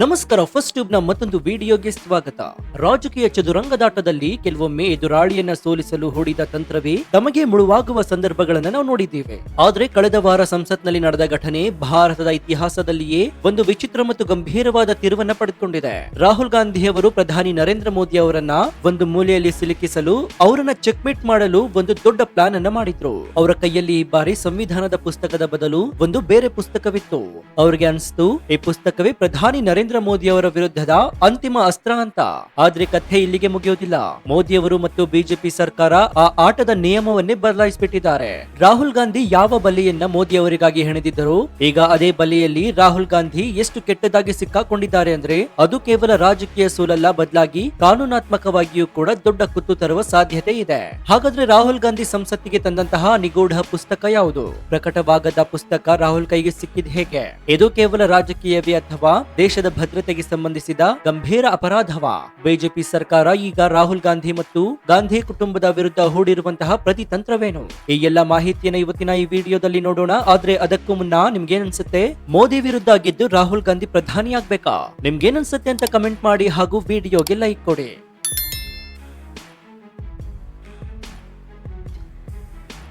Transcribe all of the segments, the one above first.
ನಮಸ್ಕಾರ. First tube ನ ಮತ್ತೊಂದು ವಿಡಿಯೋಗೆ ಸ್ವಾಗತ. ರಾಜಕೀಯ ಚದುರಂಗದಾಟದಲ್ಲಿ ಕೆಲವೊಮ್ಮೆ ಎದುರಾಳಿಯನ್ನ ಸೋಲಿಸಲು ಹೂಡಿದ ತಂತ್ರವೇ ತಮಗೆ ಮುಳುವಾಗುವ ಸಂದರ್ಭಗಳನ್ನು ನಾವು ನೋಡಿದ್ದೇವೆ. ಆದ್ರೆ ಕಳೆದ ವಾರ ಸಂಸತ್ನಲ್ಲಿ ನಡೆದ ಘಟನೆ ಭಾರತದ ಇತಿಹಾಸದಲ್ಲಿಯೇ ಒಂದು ವಿಚಿತ್ರ ಮತ್ತು ಗಂಭೀರವಾದ ತಿರುವನ್ನ ಪಡೆದುಕೊಂಡಿದೆ. ರಾಹುಲ್ ಗಾಂಧಿ ಅವರು ಪ್ರಧಾನಿ ನರೇಂದ್ರ ಮೋದಿ ಅವರನ್ನ ಒಂದು ಮೂಲೆಯಲ್ಲಿ ಸಿಲುಕಿಸಲು ಅವರನ್ನ ಚೆಕ್ಮೇಟ್ ಮಾಡಲು ಒಂದು ದೊಡ್ಡ ಪ್ಲಾನ್ ಅನ್ನ ಮಾಡಿದ್ರು. ಅವರ ಕೈಯಲ್ಲಿ ಈ ಬಾರಿ ಸಂವಿಧಾನದ ಪುಸ್ತಕದ ಬದಲು ಒಂದು ಬೇರೆ ಪುಸ್ತಕವಿತ್ತು. ಅವರಿಗೆ ಅನಿಸ್ತು ಈ ಪುಸ್ತಕವೇ ಪ್ರಧಾನಿ ನರೇಂದ್ರ ಮೋದಿ ಅವರ ವಿರುದ್ಧದ ಅಂತಿಮ ಅಸ್ತ್ರ ಅಂತ. ಆದ್ರೆ ಕಥೆ ಇಲ್ಲಿಗೆ ಮುಗಿಯುವುದಿಲ್ಲ. ಮೋದಿ ಅವರು ಮತ್ತು ಬಿಜೆಪಿ ಸರ್ಕಾರ ಆ ಆಟದ ನಿಯಮವನ್ನೇ ಬದಲಾಯಿಸಿಬಿಟ್ಟಿದ್ದಾರೆ. ರಾಹುಲ್ ಗಾಂಧಿ ಯಾವ ಬಲೆಯನ್ನ ಮೋದಿ ಅವರಿಗಾಗಿ ಹೆಣೆದಿದ್ದರು, ಈಗ ಅದೇ ಬಲೆಯಲ್ಲಿ ರಾಹುಲ್ ಗಾಂಧಿ ಎಷ್ಟು ಕೆಟ್ಟದಾಗಿ ಸಿಕ್ಕಾಕೊಂಡಿದ್ದಾರೆ ಅಂದ್ರೆ ಅದು ಕೇವಲ ರಾಜಕೀಯ ಸೋಲಲ್ಲ, ಬದಲಾಗಿ ಕಾನೂನಾತ್ಮಕವಾಗಿಯೂ ಕೂಡ ದೊಡ್ಡ ಕುತ್ತು ತರುವ ಸಾಧ್ಯತೆ ಇದೆ. ಹಾಗಾದ್ರೆ ರಾಹುಲ್ ಗಾಂಧಿ ಸಂಸತ್ತಿಗೆ ತಂದಂತಹ ನಿಗೂಢ ಪುಸ್ತಕ ಯಾವುದು? ಪ್ರಕಟವಾಗದ ಪುಸ್ತಕ ರಾಹುಲ್ ಕೈಗೆ ಸಿಕ್ಕಿದ ಹೇಗೆ? ಇದು ಕೇವಲ ರಾಜಕೀಯವೇ ಅಥವಾ ದೇಶದ ಭದ್ರತೆಗೆ ಸಂಬಂಧಿಸಿದ ಗಂಭೀರ ಅಪರಾಧವಾ? ಬಿಜೆಪಿ ಸರ್ಕಾರ ಈಗ ರಾಹುಲ್ ಗಾಂಧಿ ಮತ್ತು ಗಾಂಧಿ ಕುಟುಂಬದ ವಿರುದ್ಧ ಹೂಡಿರುವಂತಹ ಪ್ರತಿತಂತ್ರವೇನು? ಈ ಎಲ್ಲ ಮಾಹಿತಿಯನ್ನು ಇವತ್ತಿನ ಈ ವಿಡಿಯೋದಲ್ಲಿ ನೋಡೋಣ. ಆದ್ರೆ ಅದಕ್ಕೂ ಮುನ್ನ ನಿಮ್ಗೇನನ್ಸುತ್ತೆ? ಮೋದಿ ವಿರುದ್ಧ ಗೆದ್ದು ರಾಹುಲ್ ಗಾಂಧಿ ಪ್ರಧಾನಿ ಆಗ್ಬೇಕಾ? ನಿಮ್ಗೇನನ್ಸುತ್ತೆ ಅಂತ ಕಮೆಂಟ್ ಮಾಡಿ ಹಾಗೂ ವಿಡಿಯೋಗೆ ಲೈಕ್ ಕೊಡಿ.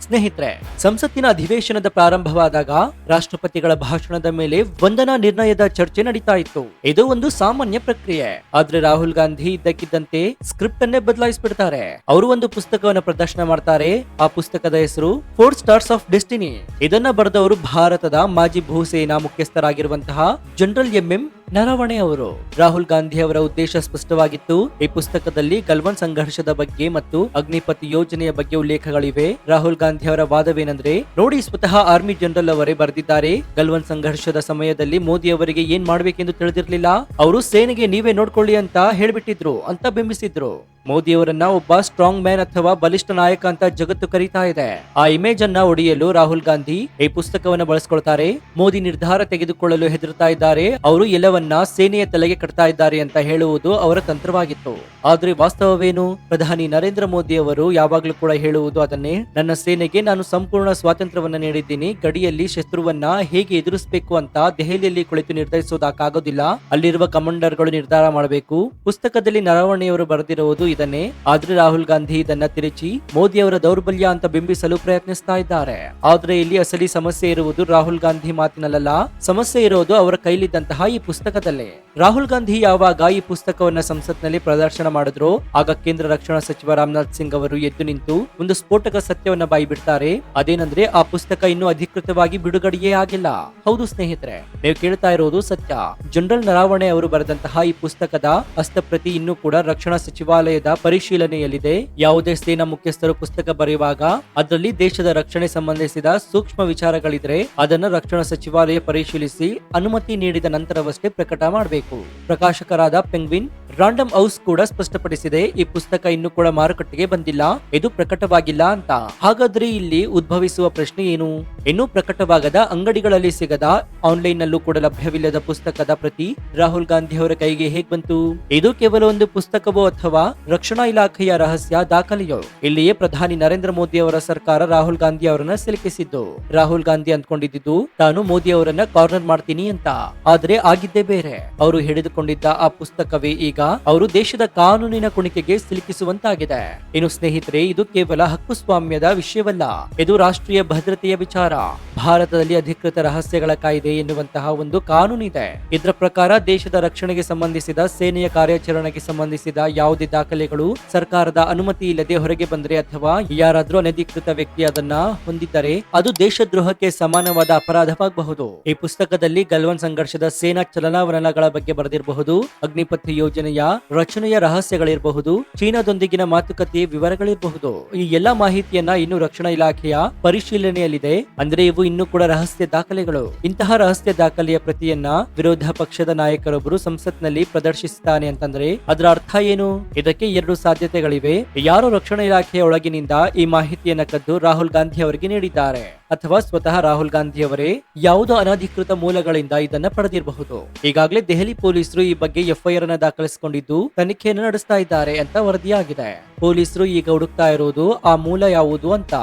ಸ್ನೇಹಿತರೆ, ಸಂಸತ್ತಿನ ಅಧಿವೇಶನದ ಪ್ರಾರಂಭವಾದಾಗ ರಾಷ್ಟ್ರಪತಿಗಳ ಭಾಷಣದ ಮೇಲೆ ವಂದನಾ ನಿರ್ಣಯದ ಚರ್ಚೆ ನಡೀತಾ ಇತ್ತು. ಇದು ಒಂದು ಸಾಮಾನ್ಯ ಪ್ರಕ್ರಿಯೆ. ಆದ್ರೆ ರಾಹುಲ್ ಗಾಂಧಿ ಇದ್ದಕ್ಕಿದ್ದಂತೆ ಸ್ಕ್ರಿಪ್ಟ್ ಅನ್ನೇ ಬದಲಾಯಿಸ್ಬಿಡ್ತಾರೆ. ಅವರು ಒಂದು ಪುಸ್ತಕವನ್ನು ಪ್ರದರ್ಶನ ಮಾಡ್ತಾರೆ. ಆ ಪುಸ್ತಕದ ಹೆಸರು 4 Stars of Destiny. ಇದನ್ನ ಬರೆದವರು ಭಾರತದ ಮಾಜಿ ಭೂಸೇನಾ ಮುಖ್ಯಸ್ಥರಾಗಿರುವಂತಹ ಜನರಲ್ ಎಂ ನರವಣೆ ಅವರು. ರಾಹುಲ್ ಗಾಂಧಿ ಅವರ ಉದ್ದೇಶ ಸ್ಪಷ್ಟವಾಗಿತ್ತು. ಈ ಪುಸ್ತಕದಲ್ಲಿ ಗಲ್ವಾನ್ ಸಂಘರ್ಷದ ಬಗ್ಗೆ ಮತ್ತು ಅಗ್ನಿಪಥ್ ಯೋಜನೆಯ ಬಗ್ಗೆ ಉಲ್ಲೇಖಗಳಿವೆ. ರಾಹುಲ್ ಗಾಂಧಿ ಅವರ ವಾದವೇನೆಂದ್ರೆ, ನೋಡಿ, ಸ್ವತಃ ಆರ್ಮಿ ಜನರಲ್ ಅವರೇ ಬರೆದಿದ್ದಾರೆ. ಗಲ್ವಾನ್ ಸಂಘರ್ಷದ ಸಮಯದಲ್ಲಿ ಮೋದಿ ಅವರಿಗೆ ಏನ್ ಮಾಡ್ಬೇಕೆಂದು ತಿಳಿದಿರ್ಲಿಲ್ಲ. ಅವರು ಸೇನೆಗೆ ನೀವೇ ನೋಡ್ಕೊಳ್ಳಿ ಅಂತ ಹೇಳ್ಬಿಟ್ಟಿದ್ರು ಅಂತ ಬಿಂಬಿಸಿದ್ರು. ಮೋದಿ ಅವರನ್ನ ಒಬ್ಬ ಸ್ಟ್ರಾಂಗ್ ಮ್ಯಾನ್ ಅಥವಾ ಬಲಿಷ್ಠ ನಾಯಕ ಅಂತ ಜಗತ್ತು ಕರೀತಾ ಇದೆ. ಆ ಇಮೇಜ್ ಅನ್ನ ಒಡೆಯಲು ರಾಹುಲ್ ಗಾಂಧಿ ಈ ಪುಸ್ತಕವನ್ನು ಬಳಸ್ಕೊಳ್ತಾರೆ. ಮೋದಿ ನಿರ್ಧಾರ ತೆಗೆದುಕೊಳ್ಳಲು ಹೆದರ್ತಾ ಇದ್ದಾರೆ, ಅವರು ಎಲ್ಲವನ್ನ ಸೇನೆಯ ತಲೆಗೆ ಕಟ್ತಾ ಇದ್ದಾರೆ ಅಂತ ಹೇಳುವುದು ಅವರ ತಂತ್ರವಾಗಿತ್ತು. ಆದ್ರೆ ವಾಸ್ತವವೇನು? ಪ್ರಧಾನಿ ನರೇಂದ್ರ ಮೋದಿ ಅವರು ಯಾವಾಗ್ಲೂ ಕೂಡ ಹೇಳುವುದು ಅದನ್ನೇ. ನನ್ನ ಸೇನೆಗೆ ನಾನು ಸಂಪೂರ್ಣ ಸ್ವಾತಂತ್ರ್ಯವನ್ನ ನೀಡಿದ್ದೀನಿ. ಗಡಿಯಲ್ಲಿ ಶತ್ರುವನ್ನ ಹೇಗೆ ಎದುರಿಸಬೇಕು ಅಂತ ದೆಹಲಿಯಲ್ಲಿ ಕುಳಿತು ನಿರ್ಧರಿಸೋದಕ್ಕಾಗೋದಿಲ್ಲ. ಅಲ್ಲಿರುವ ಕಮಾಂಡರ್ ಗಳು ನಿರ್ಧಾರ ಮಾಡಬೇಕು. ಪುಸ್ತಕದಲ್ಲಿ ನರವಣೆಯವರು ಬರೆದಿರುವುದು ಇದನ್ನೇ. ಆದ್ರೆ ರಾಹುಲ್ ಗಾಂಧಿ ಇದನ್ನ ತಿರುಚಿ ಮೋದಿ ಅವರ ದೌರ್ಬಲ್ಯ ಅಂತ ಬಿಂಬಿಸಲು ಪ್ರಯತ್ನಿಸ್ತಾ ಇದ್ದಾರೆ. ಆದ್ರೆ ಇಲ್ಲಿ ಅಸಲಿ ಸಮಸ್ಯೆ ಇರುವುದು ರಾಹುಲ್ ಗಾಂಧಿ ಮಾತಿನಲ್ಲ, ಸಮಸ್ಯೆ ಇರೋದು ಅವರ ಕೈಲಿದ್ದಂತಹ ಈ ಪುಸ್ತಕದಲ್ಲೇ. ರಾಹುಲ್ ಗಾಂಧಿ ಯಾವಾಗ ಈ ಪುಸ್ತಕವನ್ನ ಸಂಸತ್ನಲ್ಲಿ ಪ್ರದರ್ಶನ ಮಾಡಿದ್ರು, ಆಗ ಕೇಂದ್ರ ರಕ್ಷಣಾ ಸಚಿವ ರಾಜನಾಥ್ ಸಿಂಗ್ ಅವರು ಎದ್ದು ನಿಂತು ಒಂದು ಸ್ಫೋಟಕ ಸತ್ಯವನ್ನ ಬಾಯಿಬಿಡ್ತಾರೆ. ಅದೇನಂದ್ರೆ, ಆ ಪುಸ್ತಕ ಇನ್ನೂ ಅಧಿಕೃತವಾಗಿ ಬಿಡುಗಡೆಯೇ ಆಗಿಲ್ಲ. ಹೌದು ಸ್ನೇಹಿತರೆ, ನೀವು ಕೇಳ್ತಾ ಇರೋದು ಸತ್ಯ. ಜನರಲ್ ನರವಣೆ ಅವರು ಬರೆದಂತಹ ಈ ಪುಸ್ತಕದ ಹಸ್ತಪ್ರತಿ ಇನ್ನೂ ಕೂಡ ರಕ್ಷಣಾ ಸಚಿವಾಲಯದ ಪರಿಶೀಲನೆಯಲ್ಲಿದೆ. ಯಾವುದೇ ಸೇನಾ ಮುಖ್ಯಸ್ಥರು ಪುಸ್ತಕ ಬರೆಯುವಾಗ ಅದರಲ್ಲಿ ದೇಶದ ರಕ್ಷಣೆ ಸಂಬಂಧಿಸಿದ ಸೂಕ್ಷ್ಮ ವಿಚಾರಗಳಿದ್ರೆ ಅದನ್ನ ರಕ್ಷಣಾ ಸಚಿವಾಲಯ ಪರಿಶೀಲಿಸಿ ಅನುಮತಿ ನೀಡಿದ ನಂತರವಷ್ಟೇ ಪ್ರಕಟ ಮಾಡಬೇಕು. ಪ್ರಕಾಶಕರಾದ ಪೆಂಗ್ವಿನ್ ರಾಂಡಮ್ ಹೌಸ್ ಕೂಡ ಸ್ಪಷ್ಟಪಡಿಸಿದೆ, ಈ ಪುಸ್ತಕ ಇನ್ನೂ ಕೂಡ ಮಾರುಕಟ್ಟೆಗೆ ಬಂದಿಲ್ಲ, ಇದು ಪ್ರಕಟವಾಗಿಲ್ಲ ಅಂತ. ಹಾಗಾದ್ರೆ ಇಲ್ಲಿ ಉದ್ಭವಿಸುವ ಪ್ರಶ್ನೆ ಏನು? ಇನ್ನೂ ಪ್ರಕಟವಾಗದ, ಅಂಗಡಿಗಳಲ್ಲಿ ಸಿಗದ, ಆನ್ಲೈನ್ ನಲ್ಲೂ ಕೂಡ ಲಭ್ಯವಿಲ್ಲದ ಪುಸ್ತಕದ ಪ್ರತಿ ರಾಹುಲ್ ಗಾಂಧಿ ಅವರ ಕೈಗೆ ಹೇಗ್ ಬಂತು? ಇದು ಕೇವಲ ಒಂದು ಪುಸ್ತಕವೋ ಅಥವಾ ರಕ್ಷಣಾ ಇಲಾಖೆಯ ರಹಸ್ಯ ದಾಖಲೆಯೋ? ಇಲ್ಲಿಯೇ ಪ್ರಧಾನಿ ನರೇಂದ್ರ ಮೋದಿ ಅವರ ಸರ್ಕಾರ ರಾಹುಲ್ ಗಾಂಧಿ ಅವರನ್ನ ಸಿಲುಕಿಸಿದ್ದು. ರಾಹುಲ್ ಗಾಂಧಿ ಅಂದ್ಕೊಂಡಿದ್ದು ತಾನು ಮೋದಿ ಅವರನ್ನ ಕಾರ್ನರ್ ಮಾಡ್ತೀನಿ ಅಂತ. ಆದ್ರೆ ಆಗಿದ್ದೇ ಬೇರೆ. ಅವರು ಹಿಡಿದುಕೊಂಡಿದ್ದ ಆ ಪುಸ್ತಕವೇ ಈಗ ಅವರು ದೇಶದ ಕಾನೂನಿನ ಕುಣಿಕೆಗೆ ಸಿಲುಕಿಸುವಂತಾಗಿದೆ. ಇನ್ನು ಸ್ನೇಹಿತರೆ, ಇದು ಕೇವಲ ಹಕ್ಕುಸ್ವಾಮ್ಯದ ವಿಷಯವಲ್ಲ, ಇದು ರಾಷ್ಟ್ರೀಯ ಭದ್ರತೆಯ ವಿಚಾರ. ಭಾರತದಲ್ಲಿ ಅಧಿಕೃತ ರಹಸ್ಯಗಳ ಕಾಯ್ದೆ ಎನ್ನುವಂತಹ ಒಂದು ಕಾನೂನಿದೆ. ಇದರ ಪ್ರಕಾರ ದೇಶದ ರಕ್ಷಣೆಗೆ ಸಂಬಂಧಿಸಿದ ಸೇನೆಯ ಕಾರ್ಯಾಚರಣೆಗೆ ಸಂಬಂಧಿಸಿದ ಯಾವುದೇ ದಾಖಲೆಗಳು ಸರ್ಕಾರದ ಅನುಮತಿ ಇಲ್ಲದೆ ಹೊರಗೆ ಬಂದರೆ ಅಥವಾ ಯಾರಾದ್ರೂ ಅನಧಿಕೃತ ವ್ಯಕ್ತಿ ಅದನ್ನ ಹೊಂದಿದ್ದರೆ ಅದು ದೇಶದ್ರೋಹಕ್ಕೆ ಸಮಾನವಾದ ಅಪರಾಧವಾಗಬಹುದು. ಈ ಪುಸ್ತಕದಲ್ಲಿ ಗಲ್ವಾನ್ ಸಂಘರ್ಷದ ಸೇನಾ ಚಲನವಲನಗಳ ಬಗ್ಗೆ ಬರೆದಿರಬಹುದು, ಅಗ್ನಿಪಥ್ ಯೋಜನೆಯ ರಚನೆಯ ರಹಸ್ಯಗಳಿರಬಹುದು, ಚೀನಾದೊಂದಿಗಿನ ಮಾತುಕತೆಯ ವಿವರಗಳಿರಬಹುದು. ಈ ಎಲ್ಲಾ ಮಾಹಿತಿಯನ್ನ ಇನ್ನು ರಕ್ಷಣಾ ಇಲಾಖೆಯ ಪರಿಶೀಲನೆಯಲ್ಲಿದೆ. ಅಂದ್ರೆ ಇವು ಇನ್ನೂ ಕೂಡ ರಹಸ್ಯ ದಾಖಲೆಗಳು. ಇಂತಹ ರಹಸ್ಯ ದಾಖಲೆಯ ಪ್ರತಿಯನ್ನ ವಿರೋಧ ಪಕ್ಷದ ನಾಯಕರೊಬ್ಬರು ಸಂಸತ್ನಲ್ಲಿ ಪ್ರದರ್ಶಿಸುತ್ತಾನೆ ಅಂತಂದ್ರೆ ಅದರ ಅರ್ಥ ಏನು? ಇದಕ್ಕೆ 2 ಸಾಧ್ಯತೆಗಳಿವೆ. ಯಾರೋ ರಕ್ಷಣಾ ಇಲಾಖೆಯ ಒಳಗಿನಿಂದ ಈ ಮಾಹಿತಿಯನ್ನ ಕದ್ದು ರಾಹುಲ್ ಗಾಂಧಿ ಅವರಿಗೆ ನೀಡಿದ್ದಾರೆ, ಅಥವಾ ಸ್ವತಃ ರಾಹುಲ್ ಗಾಂಧಿ ಅವರೇ ಯಾವುದೋ ಅನಧಿಕೃತ ಮೂಲಗಳಿಂದ ಇದನ್ನ ಪಡೆದಿರಬಹುದು. ಈಗಾಗಲೇ ದೆಹಲಿ ಪೊಲೀಸರು ಈ ಬಗ್ಗೆ ಎಫ್ಐಆರ್ ಅನ್ನು ದಾಖಲಿಸಿಕೊಂಡಿದ್ದು ತನಿಖೆಯನ್ನು ನಡೆಸ್ತಾ ಇದ್ದಾರೆ ಅಂತ ವರದಿಯಾಗಿದೆ. ಪೊಲೀಸರು ಈಗ ಹುಡುಕ್ತಾ ಇರೋದು ಆ ಮೂಲ ಯಾವುದು ಅಂತ.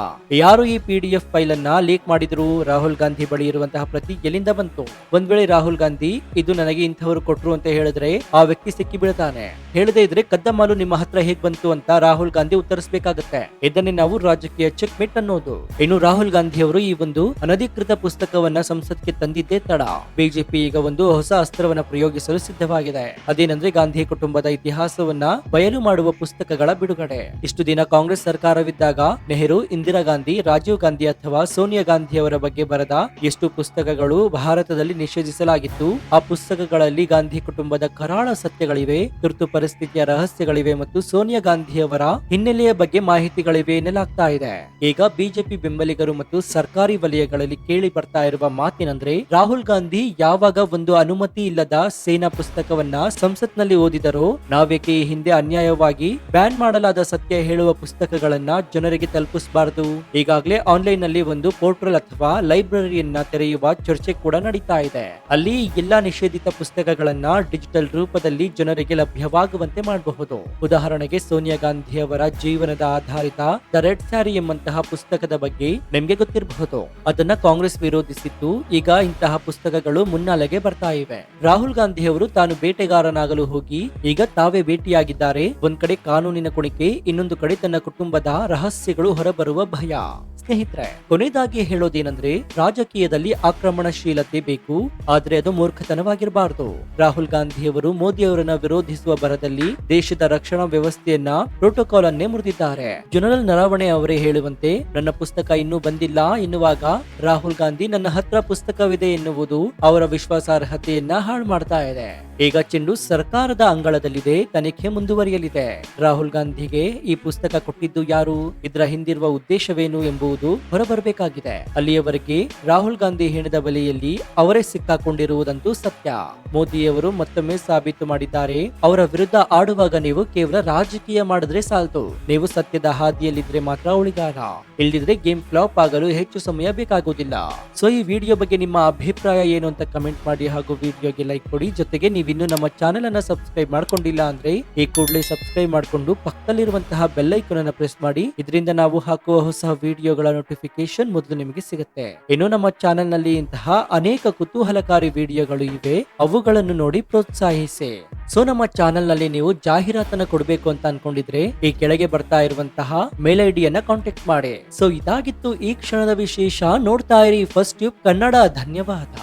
ಯಾರು ಈ PDF ಫೈಲ್ ಅನ್ನ ಲೀಕ್ ಮಾಡಿದ್ರು, ರಾಹುಲ್ ಗಾಂಧಿ ಬಳಿ ಇರುವಂತಹ ಪ್ರತಿ ಎಲ್ಲಿಂದ ಬಂತು? ಒಂದ್ ವೇಳೆ ರಾಹುಲ್ ಗಾಂಧಿ ಇದು ನನಗೆ ಇಂಥವರು ಕೊಟ್ರು ಅಂತ ಹೇಳಿದ್ರೆ ಆ ವ್ಯಕ್ತಿ ಸಿಕ್ಕಿ ಬೀಳ್ತಾನೆ. ಹೇಳದೇ ಇದ್ರೆ ಕದ್ದ ಮಾಲು ನಿಮ್ಮ ಹತ್ರ ಹೇಗ್ ಬಂತು ಅಂತ ರಾಹುಲ್ ಗಾಂಧಿ ಉತ್ತರಿಸಬೇಕಾಗತ್ತೆ. ಇದನ್ನೇ ನಾವು ರಾಜಕೀಯ ಚೆಕ್ ಮೇಟ್ ಅನ್ನೋದು. ಇನ್ನು ರಾಹುಲ್ ಗಾಂಧಿ ಅವರು ಈ ಒಂದು ಅನಧಿಕೃತ ಪುಸ್ತಕವನ್ನ ಸಂಸತ್ಗೆ ತಂದಿದ್ದೇ ತಡ. ಬಿಜೆಪಿ ಈಗ ಒಂದು ಹೊಸ ಅಸ್ತ್ರವನ್ನ ಪ್ರಯೋಗಿಸಲು ಸಿದ್ಧವಾಗಿದೆ. ಅದೇನಂದ್ರೆ ಗಾಂಧಿ ಕುಟುಂಬದ ಇತಿಹಾಸವನ್ನ ಬಯಲು ಮಾಡುವ ಪುಸ್ತಕಗಳ ಬಿಡುಗಡೆ. ಇಷ್ಟು ದಿನ ಕಾಂಗ್ರೆಸ್ ಸರ್ಕಾರವಿದ್ದಾಗ ನೆಹರು, ಇಂದಿರಾ ಗಾಂಧಿ, ರಾಜೀವ್ ಗಾಂಧಿ ಅಥವಾ ಸೋನಿಯಾ ಗಾಂಧಿ ಅವರ ಬಗ್ಗೆ ಬರೆದ ಎಷ್ಟು ಪುಸ್ತಕಗಳು ಭಾರತದಲ್ಲಿ ನಿಷೇಧಿಸಲಾಗಿತ್ತು. ಆ ಪುಸ್ತಕಗಳಲ್ಲಿ ಗಾಂಧಿ ಕುಟುಂಬದ ಕರಾಳ ಸತ್ಯಗಳಿವೆ, ತುರ್ತು ಪರಿಸ್ಥಿತಿಯ ರಹಸ್ಯಗಳಿವೆ ಮತ್ತು ಸೋನಿಯಾ ಗಾಂಧಿ ಅವರ ಹಿನ್ನೆಲೆಯ ಬಗ್ಗೆ ಮಾಹಿತಿಗಳಿವೆ ಎನ್ನಲಾಗ್ತಾ ಇದೆ. ಈಗ ಬಿಜೆಪಿ ಬೆಂಬಲಿಗರು ಮತ್ತು ಸರ್ಕಾರಿ ವಲಯಗಳಲ್ಲಿ ಕೇಳಿ ಬರ್ತಾ ಇರುವ ಮಾತಿನಂದ್ರೆ ರಾಹುಲ್ ಗಾಂಧಿ ಯಾವಾಗ ಒಂದು ಅನುಮತಿ ಇಲ್ಲದ ಸೇನಾ ಪುಸ್ತಕವನ್ನ ಸಂಸತ್ನಲ್ಲಿ ಓದಿದರೋ, ನಾವೇಕೆ ಈ ಹಿಂದೆ ಅನ್ಯಾಯವಾಗಿ ಬ್ಯಾನ್ ಮಾಡಲಾದ ಸತ್ಯ ಹೇಳುವ ಪುಸ್ತಕಗಳನ್ನ ಜನರಿಗೆ ತಲುಪಿಸಬಾರದು. ಈಗಾಗಲೇ ಆನ್ಲೈನ್ ನಲ್ಲಿ ಒಂದು ಪೋರ್ಟಲ್ ಅಥವಾ ಲೈಬ್ರರಿಯನ್ನ ತೆರೆಯುವ ಚರ್ಚೆ ಕೂಡ ನಡೀತಾ ಇದೆ. ಅಲ್ಲಿ ಎಲ್ಲಾ ನಿಷೇಧಿತ ಪುಸ್ತಕಗಳನ್ನ ಡಿಜಿಟಲ್ ರೂಪದಲ್ಲಿ ಜನರಿಗೆ ಲಭ್ಯವಾಗುವಂತೆ ಮಾಡಬಹುದು. ಉದಾಹರಣೆಗೆ ಸೋನಿಯಾ ಗಾಂಧಿ ಅವರ ಜೀವನದ ಆಧಾರಿತ ದ ರೆಡ್ ಸ್ಯಾರಿ ಎಂಬಂತಹ ಪುಸ್ತಕದ ಬಗ್ಗೆ ನಿಮ್ಗೆ ಗೊತ್ತಿರಬಹುದು. ಅದನ್ನ ಕಾಂಗ್ರೆಸ್ ವಿರೋಧಿಸಿದ್ದು ಈಗ ಇಂತಹ ಪುಸ್ತಕಗಳು ಮುನ್ನೆಲೆಗೆ ಬರ್ತಾ ಇವೆ. ರಾಹುಲ್ ಗಾಂಧಿ ಅವರು ತಾನು ಬೇಟೆಗಾರನಾಗಲು ಹೋಗಿ ಈಗ ತಾವೇ ಭೇಟಿಯಾಗಿದ್ದಾರೆ. ಒಂದ್ ಕಡೆ ಕಾನೂನಿನ ಕುಣಿಕೆ, ಇನ್ನೊಂದು ಕಡೆ ತನ್ನ ಕುಟುಂಬದ ರಹಸ್ಯಗಳು ಹೊರಬರುವ ಭಯ. ಸ್ನೇಹಿತರೆ, ಕೊನೆಯದಾಗಿ ಹೇಳೋದೇನೆಂದ್ರೆ ರಾಜಕೀಯದಲ್ಲಿ ಆಕ್ರಮಣಶೀಲತೆ ಬೇಕು, ಆದ್ರೆ ಅದು ಮೂರ್ಖತನವಾಗಿರಬಾರದು. ರಾಹುಲ್ ಗಾಂಧಿ ಅವರು ಮೋದಿ ಅವರನ್ನ ವಿರೋಧಿಸುವ ಭರದಲ್ಲಿ ದೇಶದ ರಕ್ಷಣಾ ವ್ಯವಸ್ಥೆಯನ್ನ ಪ್ರೋಟೋಕಾಲ್ ಅನ್ನೇ ಮುರಿದಿದ್ದಾರೆ. ಜನರಲ್ ನರವಣೆ ಅವರೇ ಹೇಳುವಂತೆ ನನ್ನ ಪುಸ್ತಕ ಇನ್ನೂ ಬಂದಿಲ್ಲ ಎನ್ನುವಾಗ ರಾಹುಲ್ ಗಾಂಧಿ ನನ್ನ ಹತ್ರ ಪುಸ್ತಕವಿದೆ ಎನ್ನುವುದು ಅವರ ವಿಶ್ವಾಸಾರ್ಹತೆಯನ್ನ ಹಾಳು ಮಾಡ್ತಾ ಇದೆ. ಈಗ ಚೆಂಡು ಸರ್ಕಾರದ ಅಂಗಳದಲ್ಲಿದೆ, ತನಿಖೆ ಮುಂದುವರಿಯಲಿದೆ. ರಾಹುಲ್ ಗಾಂಧಿಗೆ ಈ ಪುಸ್ತಕ ಕೊಟ್ಟಿದ್ದು ಯಾರು, ಇದರ ಹಿಂದಿರುವ ಉದ್ದೇಶವೇನು ಎಂಬುದು ಹೊರಬರಬೇಕಾಗಿದೆ. ಅಲ್ಲಿಯವರೆಗೆ ರಾಹುಲ್ ಗಾಂಧಿ ಹೆಣದ ಬಲೆಯಲ್ಲಿ ಅವರೇ ಸಿಕ್ಕಾಕೊಂಡಿರುವುದಂತೂ ಸತ್ಯ. ಮೋದಿಯವರು ಮತ್ತೊಮ್ಮೆ ಸಾಬೀತು ಮಾಡಿದ್ದಾರೆ, ಅವರ ವಿರುದ್ಧ ಆಡುವಾಗ ನೀವು ಕೇವಲ ರಾಜಕೀಯ ಮಾಡಿದ್ರೆ ಸಾಲದು, ನೀವು ಸತ್ಯದ ಹಾದಿಯಲ್ಲಿದ್ರೆ ಮಾತ್ರ ಉಳಿಗಾರ. ಇಲ್ದಿದ್ರೆ ಗೇಮ್ ಫ್ಲಾಪ್ ಆಗಲು ಹೆಚ್ಚು ಸಮಯ ಬೇಕಾಗುವುದಿಲ್ಲ. ಸೊ ಈ ವಿಡಿಯೋ ಬಗ್ಗೆ ನಿಮ್ಮ ಅಭಿಪ್ರಾಯ ಏನು ಅಂತ ಕಮೆಂಟ್ ಮಾಡಿ ಹಾಗೂ ವಿಡಿಯೋಗೆ ಲೈಕ್ ಕೊಡಿ. ಜೊತೆಗೆ ನೀವಿನ್ನು ನಮ್ಮ ಚಾನೆಲ್ ಅನ್ನ ಸಬ್ಸ್ಕ್ರೈಬ್ ಮಾಡ್ಕೊಂಡಿಲ್ಲ ಅಂದ್ರೆ ಈ ಕೂಡಲೇ ಸಬ್ಸ್ಕ್ರೈಬ್ ಮಾಡಿಕೊಂಡು ಪಕ್ಕದಲ್ಲಿರುವಂತಹ ಬೆಲ್ ಐಕಾನ್ ಅನ್ನು ಪ್ರೆಸ್ ಮಾಡಿ. ಇದರಿಂದ ನಾವು ಹಾಕುವ ಹೊಸ ವಿಡಿಯೋಗಳ ನೋಟಿಫಿಕೇಶನ್ ಮೊದಲು ನಿಮಗೆ ಸಿಗುತ್ತೆ. ಇನ್ನು ನಮ್ಮ ಚಾನೆಲ್ ನಲ್ಲಿ ಇಂತಹ ಅನೇಕ ಕುತೂಹಲಕಾರಿ ವಿಡಿಯೋಗಳು ಇವೆ, ಅವುಗಳನ್ನು ನೋಡಿ ಪ್ರೋತ್ಸಾಹಿಸಿ. ಸೊ ನಮ್ಮ ಚಾನೆಲ್ ನಲ್ಲಿ ನೀವು ಜಾಹೀರಾತನ್ನ ಕೊಡಬೇಕು ಅಂತ ಅನ್ಕೊಂಡಿದ್ರೆ ಈ ಕೆಳಗೆ ಬರ್ತಾ ಇರುವಂತಹ ಮೇಲ್ ಐಡಿಯನ್ನ ಕಾಂಟ್ಯಾಕ್ಟ್ ಮಾಡಿ. ಸೊ ಇದಾಗಿತ್ತು ಈ ಕ್ಷಣದ ವಿಶೇಷ. ನೋಡ್ತಾ ಇರಿ ಫಸ್ಟ್ ಟ್ಯೂಬ್ ಕನ್ನಡ. ಧನ್ಯವಾದ.